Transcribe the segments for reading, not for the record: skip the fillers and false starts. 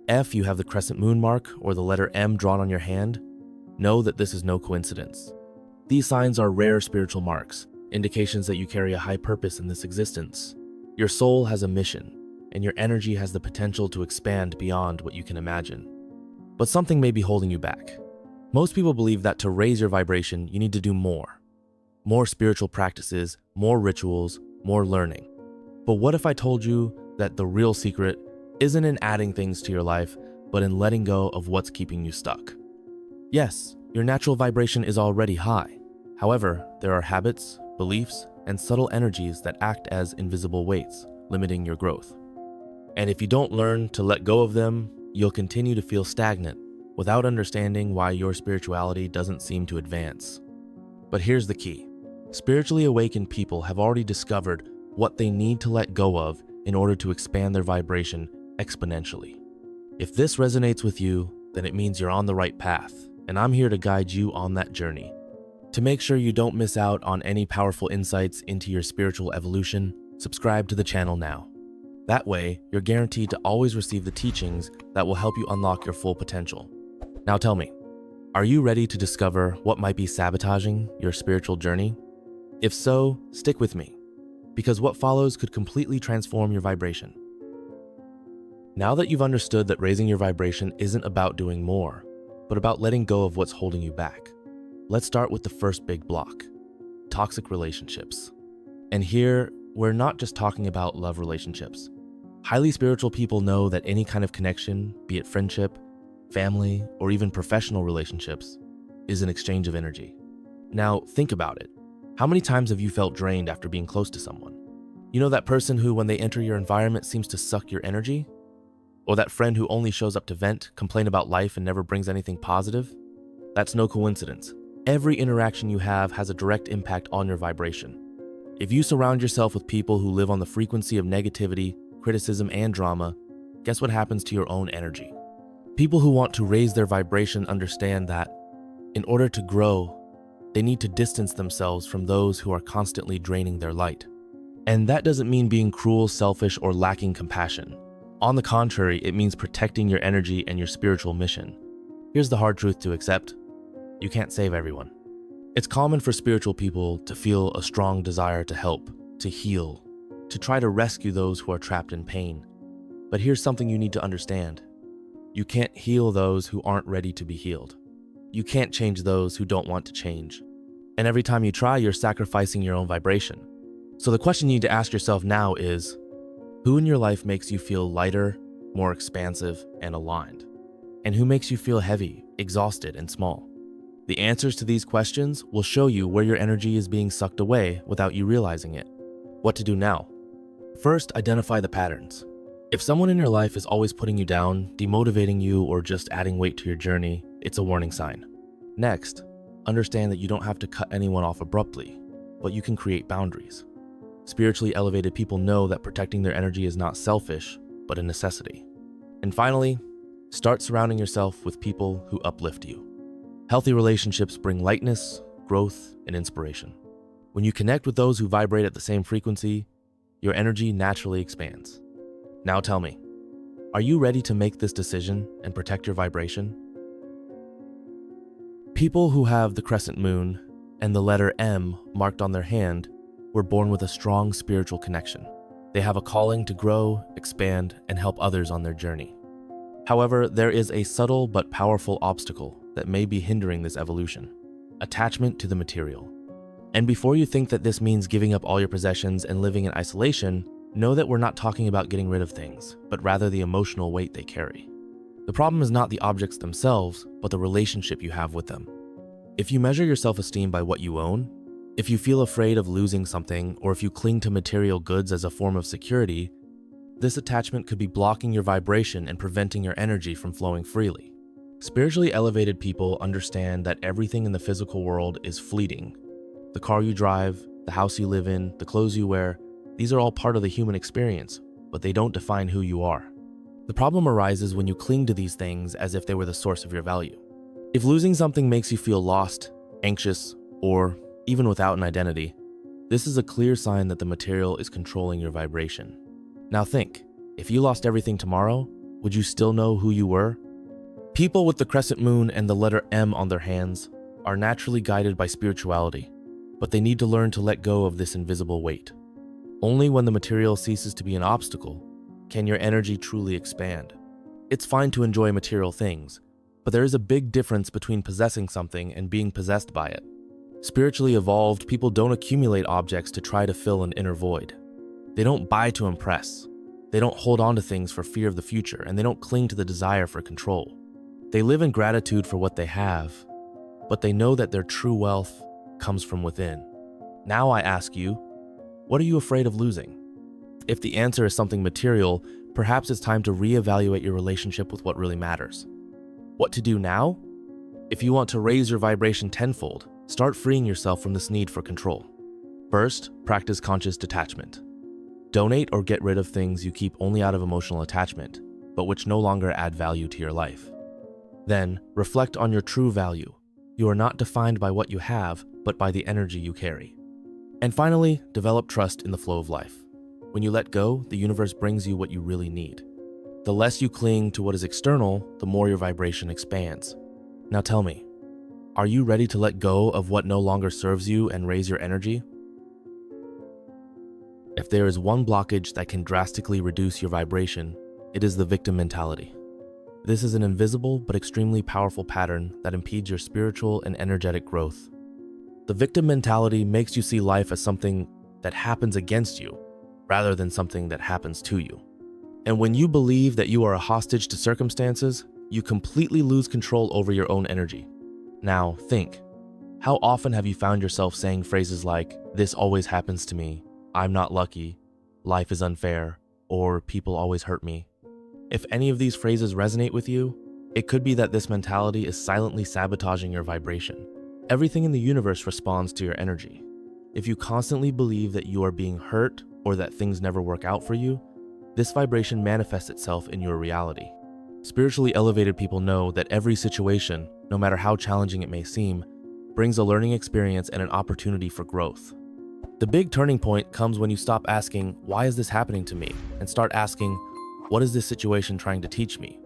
If you have the crescent moon mark or the letter M drawn on your hand, know that this is no coincidence. These signs are rare spiritual marks, indications that you carry a high purpose in this existence. Your soul has a mission, and your energy has the potential to expand beyond what you can imagine. But something may be holding you back. Most people believe that to raise your vibration, you need to do more. More spiritual practices, more rituals, more learning. But what if I told you that the real secret isn't in adding things to your life, but in letting go of what's keeping you stuck? Yes, your natural vibration is already high. However, there are habits, beliefs, and subtle energies that act as invisible weights, limiting your growth. And if you don't learn to let go of them, you'll continue to feel stagnant without understanding why your spirituality doesn't seem to advance. But here's the key. Spiritually awakened people have already discovered what they need to let go of in order to expand their vibration exponentially. If this resonates with you, then it means you're on the right path, and I'm here to guide you on that journey. To make sure you don't miss out on any powerful insights into your spiritual evolution, subscribe to the channel now. That way, you're guaranteed to always receive the teachings that will help you unlock your full potential. Now tell me, are you ready to discover what might be sabotaging your spiritual journey? If so, stick with me, because what follows could completely transform your vibration. Now that you've understood that raising your vibration isn't about doing more, but about letting go of what's holding you back, let's start with the first big block: toxic relationships. And here, we're not just talking about love relationships. Highly spiritual people know that any kind of connection, be it friendship, family, or even professional relationships, is an exchange of energy. Now, think about it. How many times have you felt drained after being close to someone? You know that person who, when they enter your environment, seems to suck your energy? Or that friend who only shows up to vent, complain about life, and never brings anything positive? That's no coincidence. Every interaction you have has a direct impact on your vibration. If you surround yourself with people who live on the frequency of negativity, criticism, and drama, guess what happens to your own energy? People who want to raise their vibration understand that, in order to grow, they need to distance themselves from those who are constantly draining their light. And that doesn't mean being cruel, selfish, or lacking compassion. On the contrary, it means protecting your energy and your spiritual mission. Here's the hard truth to accept: you can't save everyone. It's common for spiritual people to feel a strong desire to help, to heal, to try to rescue those who are trapped in pain. But here's something you need to understand. You can't heal those who aren't ready to be healed. You can't change those who don't want to change. And every time you try, you're sacrificing your own vibration. So the question you need to ask yourself now is, who in your life makes you feel lighter, more expansive, and aligned? And who makes you feel heavy, exhausted, and small? The answers to these questions will show you where your energy is being sucked away without you realizing it. What to do now? First, identify the patterns. If someone in your life is always putting you down, demotivating you, or just adding weight to your journey, it's a warning sign. Next, understand that you don't have to cut anyone off abruptly, but you can create boundaries. Spiritually elevated people know that protecting their energy is not selfish, but a necessity. And finally, start surrounding yourself with people who uplift you. Healthy relationships bring lightness, growth, and inspiration. When you connect with those who vibrate at the same frequency, your energy naturally expands. Now tell me, are you ready to make this decision and protect your vibration? People who have the crescent moon and the letter M marked on their hand were born with a strong spiritual connection. They have a calling to grow, expand, and help others on their journey. However, there is a subtle but powerful obstacle that may be hindering this evolution: attachment to the material. And before you think that this means giving up all your possessions and living in isolation, know that we're not talking about getting rid of things, but rather the emotional weight they carry. The problem is not the objects themselves, but the relationship you have with them. If you measure your self-esteem by what you own, if you feel afraid of losing something, or if you cling to material goods as a form of security, this attachment could be blocking your vibration and preventing your energy from flowing freely. Spiritually elevated people understand that everything in the physical world is fleeting. The car you drive, the house you live in, the clothes you wear, these are all part of the human experience, but they don't define who you are. The problem arises when you cling to these things as if they were the source of your value. If losing something makes you feel lost, anxious, or even without an identity, this is a clear sign that the material is controlling your vibration. Now think, if you lost everything tomorrow, would you still know who you were? People with the crescent moon and the letter M on their hands are naturally guided by spirituality, but they need to learn to let go of this invisible weight. Only when the material ceases to be an obstacle can your energy truly expand. It's fine to enjoy material things, but there is a big difference between possessing something and being possessed by it. Spiritually evolved people don't accumulate objects to try to fill an inner void. They don't buy to impress. They don't hold on to things for fear of the future, and they don't cling to the desire for control. They live in gratitude for what they have, but they know that their true wealth comes from within. Now I ask you, what are you afraid of losing? If the answer is something material, perhaps it's time to reevaluate your relationship with what really matters. What to do now? If you want to raise your vibration tenfold, start freeing yourself from this need for control. First, practice conscious detachment. Donate or get rid of things you keep only out of emotional attachment, but which no longer add value to your life. Then, reflect on your true value. You are not defined by what you have, but by the energy you carry. And finally, develop trust in the flow of life. When you let go, the universe brings you what you really need. The less you cling to what is external, the more your vibration expands. Now tell me, are you ready to let go of what no longer serves you and raise your energy? If there is one blockage that can drastically reduce your vibration, it is the victim mentality. This is an invisible but extremely powerful pattern that impedes your spiritual and energetic growth. The victim mentality makes you see life as something that happens against you, rather than something that happens to you. And when you believe that you are a hostage to circumstances, you completely lose control over your own energy. Now think, how often have you found yourself saying phrases like, "This always happens to me," "I'm not lucky," "Life is unfair," or "People always hurt me"? If any of these phrases resonate with you, it could be that this mentality is silently sabotaging your vibration. Everything in the universe responds to your energy. If you constantly believe that you are being hurt or that things never work out for you, this vibration manifests itself in your reality. Spiritually elevated people know that every situation, no matter how challenging it may seem, brings a learning experience and an opportunity for growth. The big turning point comes when you stop asking, "Why is this happening to me?" and start asking, "What is this situation trying to teach me?"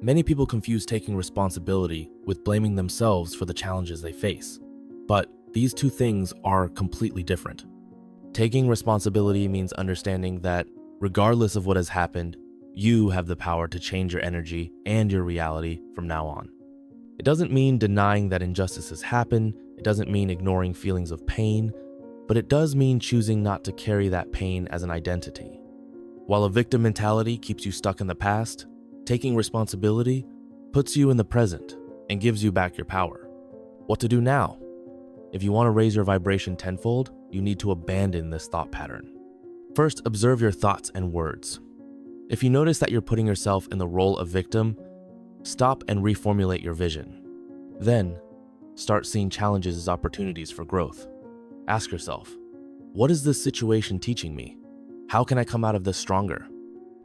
Many people confuse taking responsibility with blaming themselves for the challenges they face. But these two things are completely different. Taking responsibility means understanding that, regardless of what has happened, you have the power to change your energy and your reality from now on. It doesn't mean denying that injustices happen, it doesn't mean ignoring feelings of pain, but it does mean choosing not to carry that pain as an identity. While a victim mentality keeps you stuck in the past, taking responsibility puts you in the present and gives you back your power. What to do now? If you want to raise your vibration tenfold, you need to abandon this thought pattern. First, observe your thoughts and words. If you notice that you're putting yourself in the role of victim, stop and reformulate your vision. Then, start seeing challenges as opportunities for growth. Ask yourself, what is this situation teaching me? How can I come out of this stronger?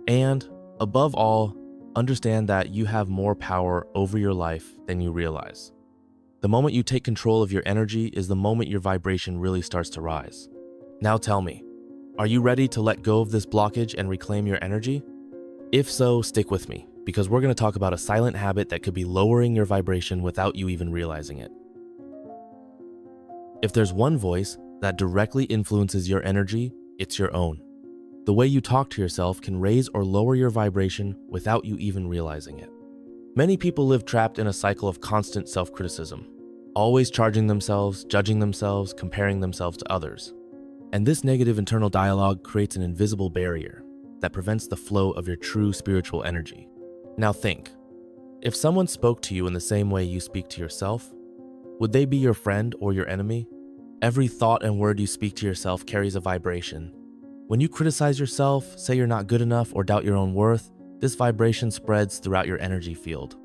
And, above all, understand that you have more power over your life than you realize. The moment you take control of your energy is the moment your vibration really starts to rise. Now tell me, are you ready to let go of this blockage and reclaim your energy? If so, stick with me, because we're going to talk about a silent habit that could be lowering your vibration without you even realizing it. If there's one voice that directly influences your energy, it's your own. The way you talk to yourself can raise or lower your vibration without you even realizing it. Many people live trapped in a cycle of constant self-criticism, always charging themselves, judging themselves, comparing themselves to others. And this negative internal dialogue creates an invisible barrier that prevents the flow of your true spiritual energy. Now think, if someone spoke to you in the same way you speak to yourself, would they be your friend or your enemy? Every thought and word you speak to yourself carries a vibration. When you criticize yourself, say you're not good enough, or doubt your own worth, this vibration spreads throughout your energy field.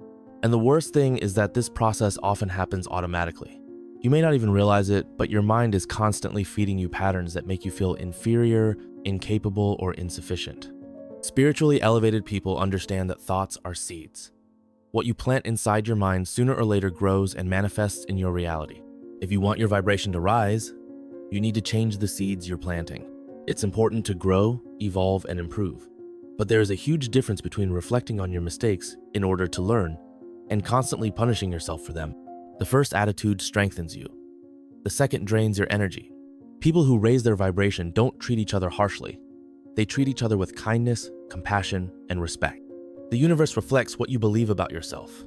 And the worst thing is that this process often happens automatically. You may not even realize it, but your mind is constantly feeding you patterns that make you feel inferior, incapable, or insufficient. Spiritually elevated people understand that thoughts are seeds. What you plant inside your mind sooner or later grows and manifests in your reality. If you want your vibration to rise, you need to change the seeds you're planting. It's important to grow, evolve, and improve. But there is a huge difference between reflecting on your mistakes in order to learn and constantly punishing yourself for them. The first attitude strengthens you. The second drains your energy. People who raise their vibration don't treat each other harshly. They treat each other with kindness, compassion, and respect. The universe reflects what you believe about yourself.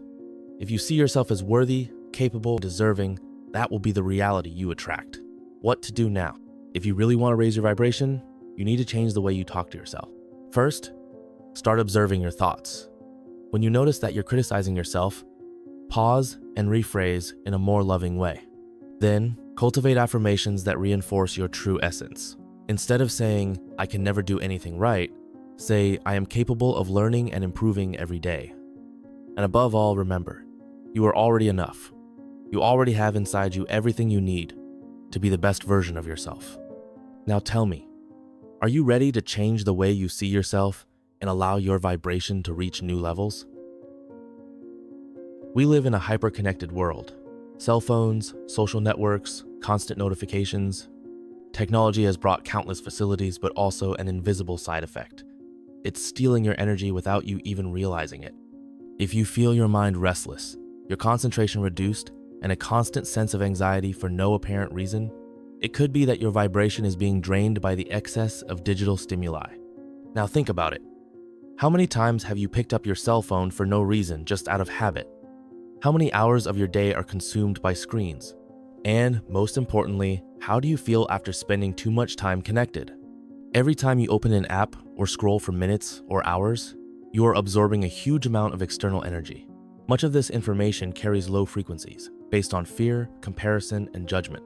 If you see yourself as worthy, capable, deserving, that will be the reality you attract. What to do now? If you really want to raise your vibration, you need to change the way you talk to yourself. First, start observing your thoughts. When you notice that you're criticizing yourself, pause and rephrase in a more loving way. Then, cultivate affirmations that reinforce your true essence. Instead of saying, "I can never do anything right," say, "I am capable of learning and improving every day." And above all, remember, you are already enough. You already have inside you everything you need to be the best version of yourself. Now tell me, are you ready to change the way you see yourself and allow your vibration to reach new levels? We live in a hyper-connected world. Cell phones, social networks, constant notifications. Technology has brought countless facilities, but also an invisible side effect. It's stealing your energy without you even realizing it. If you feel your mind restless, your concentration reduced, and a constant sense of anxiety for no apparent reason, it could be that your vibration is being drained by the excess of digital stimuli. Now think about it. How many times have you picked up your cell phone for no reason, just out of habit? How many hours of your day are consumed by screens? And most importantly, how do you feel after spending too much time connected? Every time you open an app or scroll for minutes or hours, you are absorbing a huge amount of external energy. Much of this information carries low frequencies, based on fear, comparison, and judgment.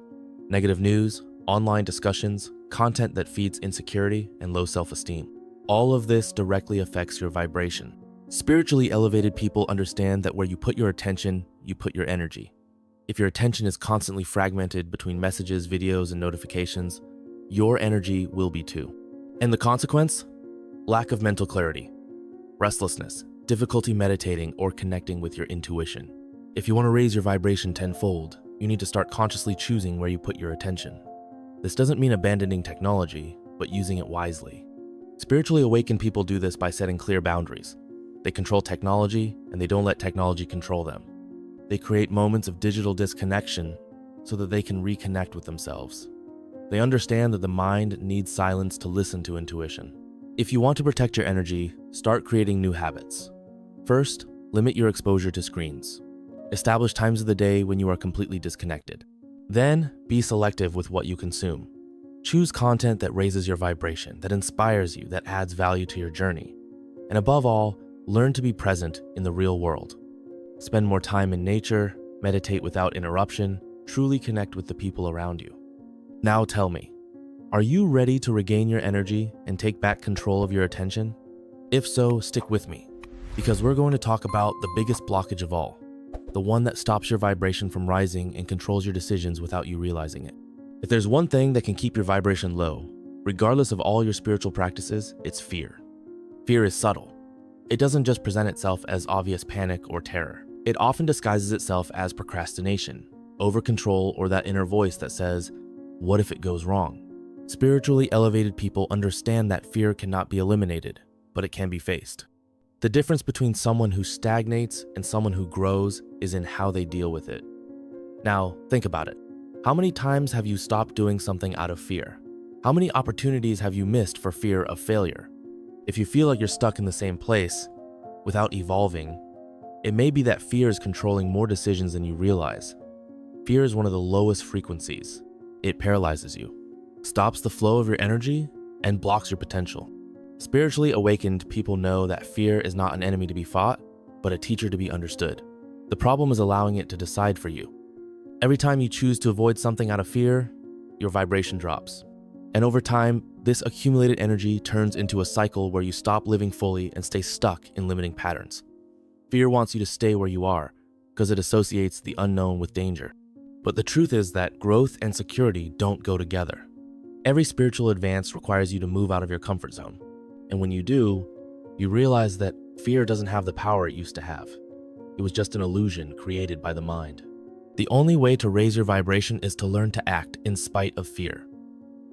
Negative news, online discussions, content that feeds insecurity and low self-esteem. All of this directly affects your vibration. Spiritually elevated people understand that where you put your attention, you put your energy. If your attention is constantly fragmented between messages, videos, and notifications, your energy will be too. And the consequence? Lack of mental clarity, restlessness, difficulty meditating or connecting with your intuition. If you want to raise your vibration tenfold, you need to start consciously choosing where you put your attention. This doesn't mean abandoning technology, but using it wisely. Spiritually awakened people do this by setting clear boundaries. They control technology, and they don't let technology control them. They create moments of digital disconnection so that they can reconnect with themselves. They understand that the mind needs silence to listen to intuition. If you want to protect your energy, start creating new habits. First, limit your exposure to screens. Establish times of the day when you are completely disconnected. Then, be selective with what you consume. Choose content that raises your vibration, that inspires you, that adds value to your journey. And above all, learn to be present in the real world. Spend more time in nature, meditate without interruption, truly connect with the people around you. Now tell me, are you ready to regain your energy and take back control of your attention? If so, stick with me, because we're going to talk about the biggest blockage of all, the one that stops your vibration from rising and controls your decisions without you realizing it. If there's one thing that can keep your vibration low, regardless of all your spiritual practices, it's fear. Fear is subtle. It doesn't just present itself as obvious panic or terror. It often disguises itself as procrastination, over-control, or that inner voice that says, "What if it goes wrong?" Spiritually elevated people understand that fear cannot be eliminated, but it can be faced. The difference between someone who stagnates and someone who grows is in how they deal with it. Now, think about it. How many times have you stopped doing something out of fear? How many opportunities have you missed for fear of failure? If you feel like you're stuck in the same place without evolving, it may be that fear is controlling more decisions than you realize. Fear is one of the lowest frequencies. It paralyzes you, stops the flow of your energy, and blocks your potential. Spiritually awakened people know that fear is not an enemy to be fought, but a teacher to be understood. The problem is allowing it to decide for you. Every time you choose to avoid something out of fear, your vibration drops. And over time, this accumulated energy turns into a cycle where you stop living fully and stay stuck in limiting patterns. Fear wants you to stay where you are because it associates the unknown with danger. But the truth is that growth and security don't go together. Every spiritual advance requires you to move out of your comfort zone. And when you do, you realize that fear doesn't have the power it used to have. It was just an illusion created by the mind. The only way to raise your vibration is to learn to act in spite of fear.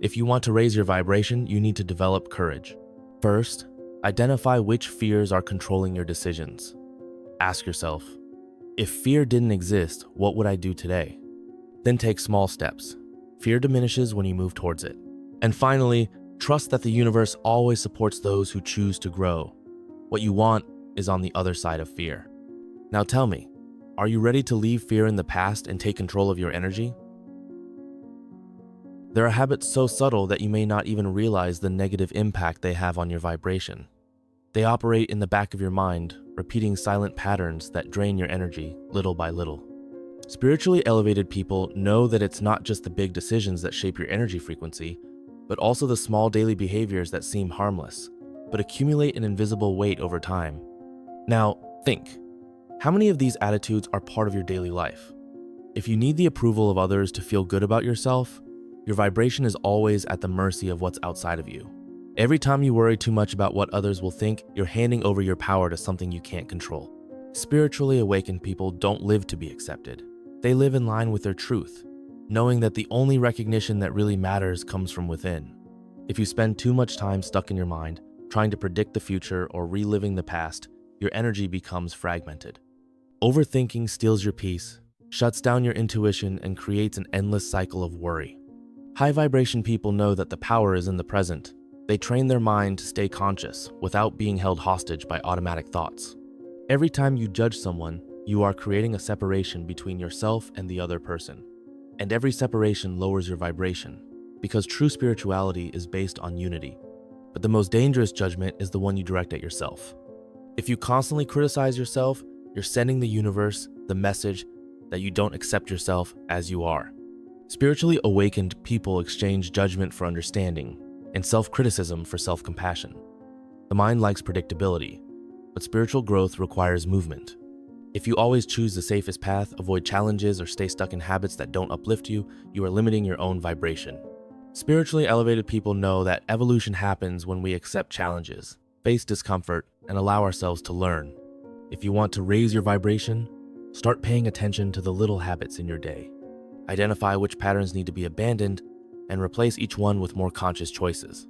If you want to raise your vibration, you need to develop courage. First, Identify which fears are controlling your decisions. Ask yourself, if fear didn't exist, what would I do today? Then take small steps. Fear diminishes when you move towards it. And finally, trust that the universe always supports those who choose to grow. What you want is on the other side of fear. Now tell me, are you ready to leave fear in the past and take control of your energy? There are habits so subtle that you may not even realize the negative impact they have on your vibration. They operate in the back of your mind, repeating silent patterns that drain your energy little by little. Spiritually elevated people know that it's not just the big decisions that shape your energy frequency, but also the small daily behaviors that seem harmless, but accumulate an invisible weight over time. Now, think. How many of these attitudes are part of your daily life? If you need the approval of others to feel good about yourself, your vibration is always at the mercy of what's outside of you. Every time you worry too much about what others will think, you're handing over your power to something you can't control. Spiritually awakened people don't live to be accepted. They live in line with their truth, knowing that the only recognition that really matters comes from within. If you spend too much time stuck in your mind, trying to predict the future or reliving the past, your energy becomes fragmented. Overthinking steals your peace, shuts down your intuition, and creates an endless cycle of worry. High vibration people know that the power is in the present. They train their mind to stay conscious without being held hostage by automatic thoughts. Every time you judge someone, you are creating a separation between yourself and the other person. And every separation lowers your vibration, because true spirituality is based on unity. But the most dangerous judgment is the one you direct at yourself. If you constantly criticize yourself, you're sending the universe the message that you don't accept yourself as you are. Spiritually awakened people exchange judgment for understanding and self-criticism for self-compassion. The mind likes predictability, but spiritual growth requires movement. If you always choose the safest path, avoid challenges, or stay stuck in habits that don't uplift you, you are limiting your own vibration. Spiritually elevated people know that evolution happens when we accept challenges, face discomfort, and allow ourselves to learn. If you want to raise your vibration, start paying attention to the little habits in your day. Identify which patterns need to be abandoned and replace each one with more conscious choices.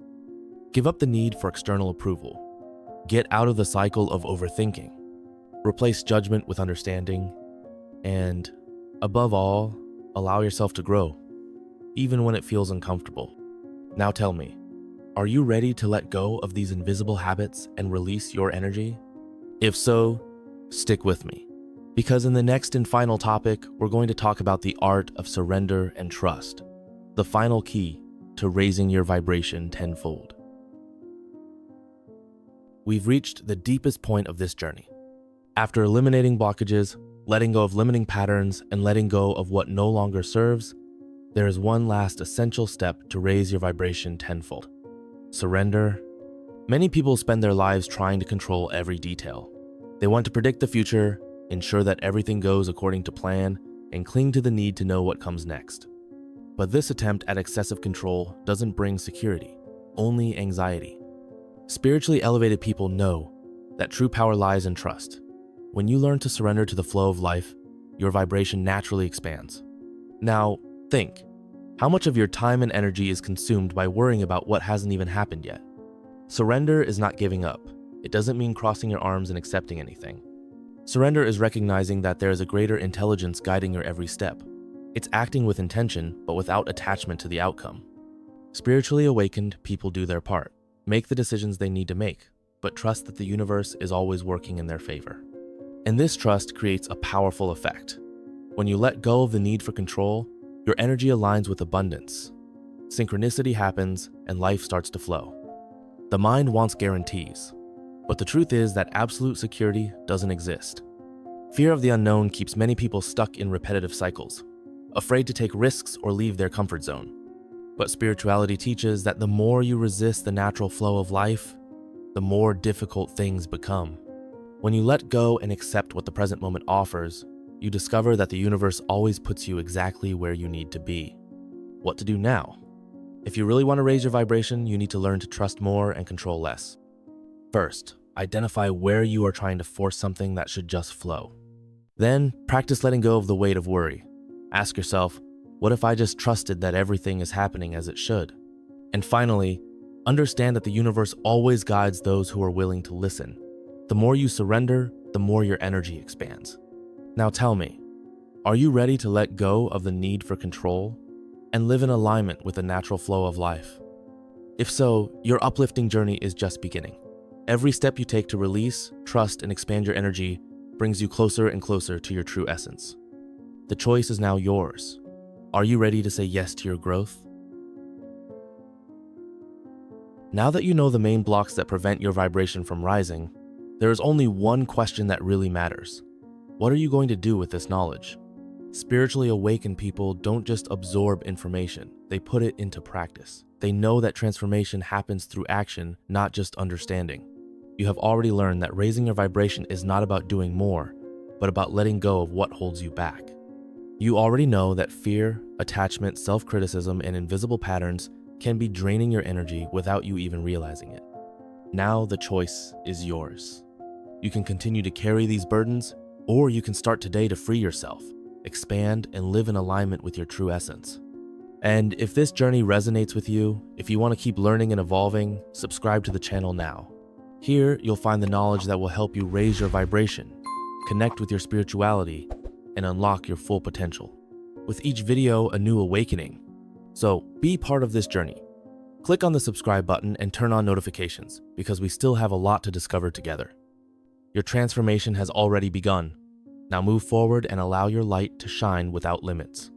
Give up the need for external approval. Get out of the cycle of overthinking. Replace judgment with understanding. And, above all, allow yourself to grow, even when it feels uncomfortable. Now tell me, are you ready to let go of these invisible habits and release your energy? If so, stick with me, because in the next and final topic, we're going to talk about the art of surrender and trust, the final key to raising your vibration tenfold. We've reached the deepest point of this journey. After eliminating blockages, letting go of limiting patterns, and letting go of what no longer serves, there is one last essential step to raise your vibration tenfold: surrender. Many people spend their lives trying to control every detail. They want to predict the future, ensure that everything goes according to plan, and cling to the need to know what comes next. But this attempt at excessive control doesn't bring security, only anxiety. Spiritually elevated people know that true power lies in trust. When you learn to surrender to the flow of life, your vibration naturally expands. Now, think, how much of your time and energy is consumed by worrying about what hasn't even happened yet? Surrender is not giving up. It doesn't mean crossing your arms and accepting anything. Surrender is recognizing that there is a greater intelligence guiding your every step. It's acting with intention, but without attachment to the outcome. Spiritually awakened people do their part, make the decisions they need to make, but trust that the universe is always working in their favor. And this trust creates a powerful effect. When you let go of the need for control, your energy aligns with abundance. Synchronicity happens and life starts to flow. The mind wants guarantees, but the truth is that absolute security doesn't exist. Fear of the unknown keeps many people stuck in repetitive cycles, afraid to take risks or leave their comfort zone. But spirituality teaches that the more you resist the natural flow of life, the more difficult things become. When you let go and accept what the present moment offers, you discover that the universe always puts you exactly where you need to be. What to do now? If you really want to raise your vibration, you need to learn to trust more and control less. First, identify where you are trying to force something that should just flow. Then, practice letting go of the weight of worry. Ask yourself, what if I just trusted that everything is happening as it should? And finally, Understand that the universe always guides those who are willing to listen. The more you surrender, the more your energy expands. Now tell me, are you ready to let go of the need for control and live in alignment with the natural flow of life? If so, your uplifting journey is just beginning. Every step you take to release, trust, and expand your energy brings you closer and closer to your true essence. The choice is now yours. Are you ready to say yes to your growth? Now that you know the main blocks that prevent your vibration from rising, there is only one question that really matters. What are you going to do with this knowledge? Spiritually awakened people don't just absorb information, they put it into practice. They know that transformation happens through action, not just understanding. You have already learned that raising your vibration is not about doing more, but about letting go of what holds you back. You already know that fear, attachment, self-criticism, and invisible patterns can be draining your energy without you even realizing it. Now the choice is yours. You can continue to carry these burdens, or you can start today to free yourself, expand, and live in alignment with your true essence. And if this journey resonates with you, if you want to keep learning and evolving, subscribe to the channel now. Here, you'll find the knowledge that will help you raise your vibration, connect with your spirituality, and unlock your full potential. With each video, a new awakening. So be part of this journey. Click on the subscribe button and turn on notifications because we still have a lot to discover together. Your transformation has already begun. Now move forward and allow your light to shine without limits.